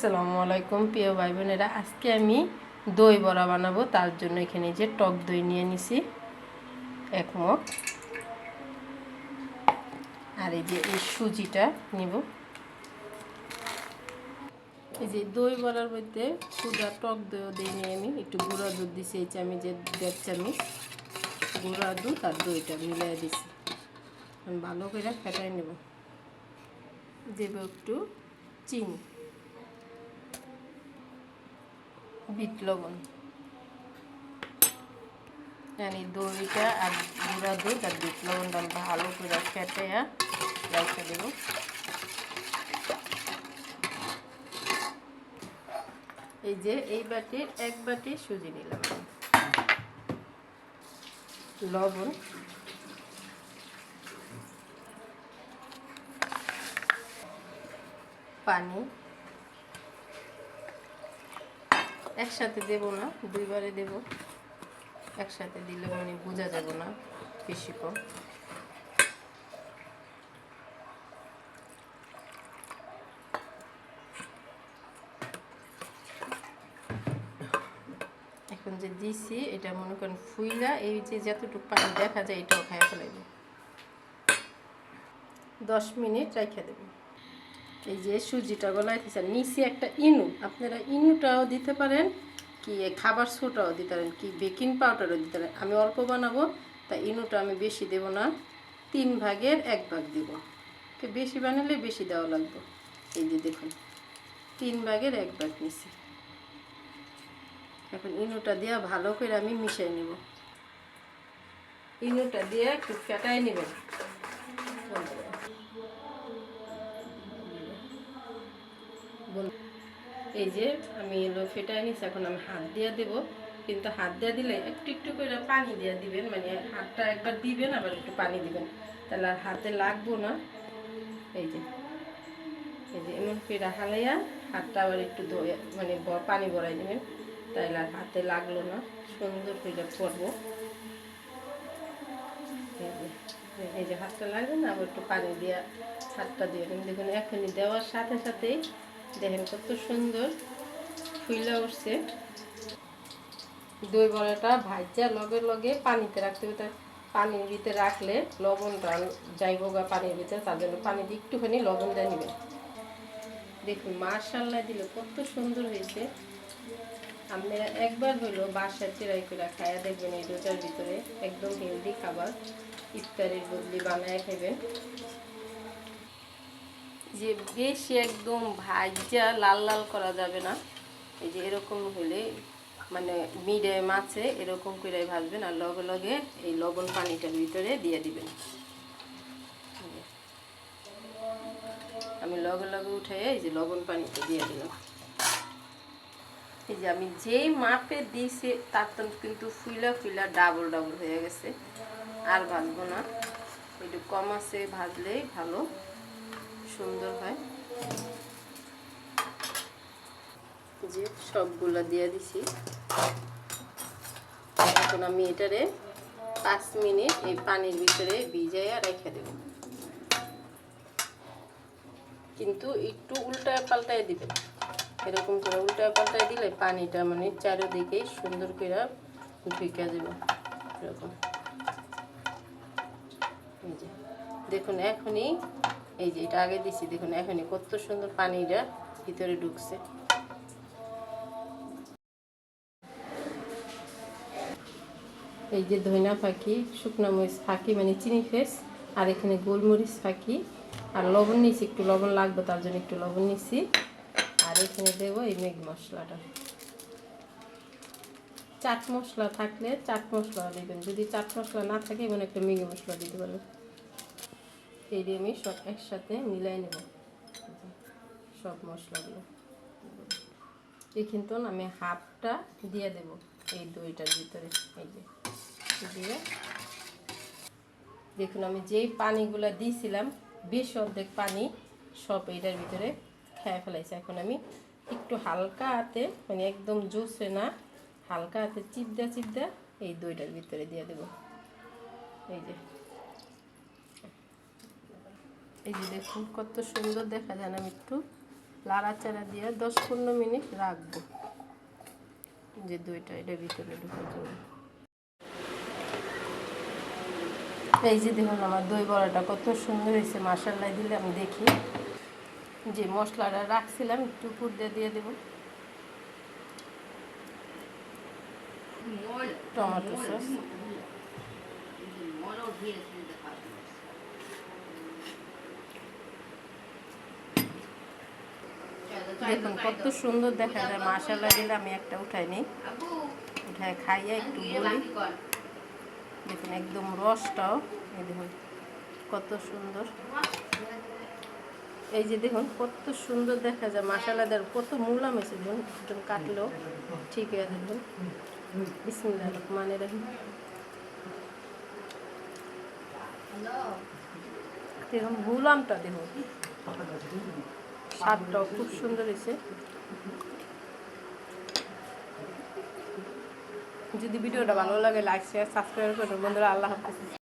আসসালামু আলাইকুম প্রিয় ভাই বোনেরা, আজকে আমি দই বড়া বানাবো। তার জন্য এখানে যে টক দই নিয়ে নিছি 1 মগ, আর এই যে এই সুজিটা নিব। এই যে দই বড়ার মধ্যে সুদা টক দইও দিয়ে নিয়ে আমি একটু গুঁড়া দুধ দিছি, এই চামচে 1.5 চামচ গুঁড়া দুধ আর দইটা মিলিয়ে দিছি। আমি ভালো করে ফেটাই নেব। দেব একটু চিনি, বিট লবণ, এই দইটা আর গুঁড়া দুধ আর বিট লবণটা ভালো করে ফেটাইয়া রেখে দেব। এই যে এই বাটির 1 বাটি সুজি নিলাম, লবণ, পানি একসাথে দেব না, দুইবারে দেব। একসাথে দিলে মানে বোঝা যাব না বেশি কম। এখন যে দিছি এটা মনে করেন ফুইলা এই যে যতটুকু পানি দেখা যায় এটাও খাইয়া ফেলাইব। 10 মিনিট রেখে দেব। এই যে সুজিটা গলাইতেছে, নিচে একটা ইনু, আপনারা ইনুটাও দিতে পারেন, কি খাবার সোটাও দিতে পারেন, কি বেকিং পাউডারও দিতে পারেন। আমি অল্প বানাবো তাই ইনুটা আমি বেশি দেব না, 3 ভাগের 1 ভাগ দিব। বেশি বানালে বেশি দেওয়া লাগবে। এই যে দেখুন 3 ভাগের 1 ভাগ নিছি। এখন ইনুটা দিয়ে ভালো করে আমি মিশিয়ে নেব। ইনুটা দিয়ে একটু ফেটাই নেবেন। এই যে আমি এলো ফেটাই নিছি, এখন আমি হাত দিয়ে দেব। কিন্তু হাত দিয়ে দিলে একটু একটু করে পানি দিয়ে দিবেন, মানে হাতটা একবার দিবেন আবার একটু পানি দিবেন, তাহলে আর হাতে লাগবো না। এই যে এমন করে হালাইয়া হাতটা আবার একটু ধোয়া মানে পানি ভরাই দেবেন, তাহলে আর হাতে লাগলো না, সুন্দর করে করবো। এই যে হাতটা লাগবে না, আবার একটু পানি দিয়ে হাতটা দিয়ে দেখুন। এখনই দেওয়ার সাথে সাথেই দেখেন কত সুন্দর ফুইলা উঠছে। দই বড়াটা ভাজা লগে লগে পানিতে রাখতে হবে, পানির ভিতরে রাখলে লবণটা যাইব গা পানির ভিতরে, তার জন্য পানি দিয়ে একটুখানি লবণ দিয়ে নেবেন। দেখুন মাশাআল্লাহ দিলে কত সুন্দর হয়েছে। আপনারা একবার হলো বাসায় চিরাই করে খায়া দেখবেন, এই রোজার ভিতরে একদম হেলদি খাবার, ইফতারের বদলি বানায় খাবেন। যে বেশি একদম ভাজা লাল লাল করা যাবে না, এই যে এরকম হলে মানে মিডিয়াম আছে এরকম করে ভাজবেন, আর লগে লগে এই লবণ পানিটার ভিতরে দিয়ে দিবেন। আমি লগে লগে উঠে এই যে লবণ পানিটা দিয়ে দিলাম। এই যে আমি যেই মাপে দিয়েছি তার তো কিন্তু ফুইলা ফুইলা ডাবল ডাবল হয়ে গেছে, আর ভাজবো না, একটু কম আছে ভাজলেই ভালো সুন্দর হয়। যে সবগুলা দিয়ে দিছি, এখন আমি এটারে 5 মিনিট এই পানির ভিতরে ভিজাইয়া রেখে দেব। কিন্তু একটু উল্টায় পাল্টায় দিবেন, এরকম করে উল্টায় পাল্টায় দিলে পানিটা মানে চারিদিকে সুন্দর করে ঢুকে যাবে এরকম। এই যে দেখুন এখনই, এই যে এটা আগে দিছি, দেখুন এখনই কত সুন্দর পানিটা ভিতরে ঢুকছে। এই যে ধনিয়া ফাঁকি, শুকনো মরিচ ফাঁকি মানে চিনি ফেস, আর এখানে গোলমরিচ ফাঁকি, আর লবণ নিছি, একটু লবণ লাগবে তার জন্য একটু লবণ নিছি। আর এখানে দেবো এই ম্যাগি মশলাটা। চাট মশলা থাকলে চাট মশলা দেবেন, যদি চাট মশলা না থাকে মানে একটা ম্যাগি মশলা দিতে পারবেন। এই দিয়ে আমি সব একসাথে মিলাই নেব সব মশলাগুলো। এই কিন্তু আমি হাফটা দিয়ে দেব এই দইটার ভিতরে। এই যে দিয়ে দেখুন আমি যেই পানিগুলো দিয়েছিলাম বেশ অর্ধেক পানি সব এইটার ভিতরে খেয়ে ফেলাইছি। এখন আমি একটু হালকা হাতে মানে একদম জোসে না, হালকা হাতে চিপদা চিপদা এই দইটার ভিতরে দিয়ে দেব। এই যে এই যে দেখুন কত সুন্দর দেখা যায় না, আমি একটু লাড়াচাড়া দিয়ে 10-15 মিনিট রাখবো, যে দইটা এটা ভিতরে ঢুকে যাবে। এই যে দেখুন আমার দই বড়াটা কত সুন্দর হয়েছে, মাশাআল্লাহ দিলে আমি দেখি। যে মশলাটা রাখছিলাম একটু উপর দিয়ে দেবো, টমেটো সস, দেখুন কত সুন্দর দেখা যায়। মাশাআল্লাহ দিলে আমি একটা উঠাই নিই, উঠায় খাইয়ে একটু বলি। দেখুন একদম রসটাও এই দেখুন কত সুন্দর। এই যে দেখুন কত সুন্দর দেখা যায়, মাশাআল্লাহ কত মূলাম হয়েছে। দেখুন একদম কাটলেও ঠিক হয়ে দেখুন। বিসমিল্লাহির রহমানির রহিম। দেখুন মূলামটা দেখুন, স্বাদটাও খুব সুন্দর হয়েছে। যদি ভিডিওটা ভালো লাগে লাইক শেয়ার সাবস্ক্রাইব করবেন বন্ধুরা। আল্লাহ হাফেজ।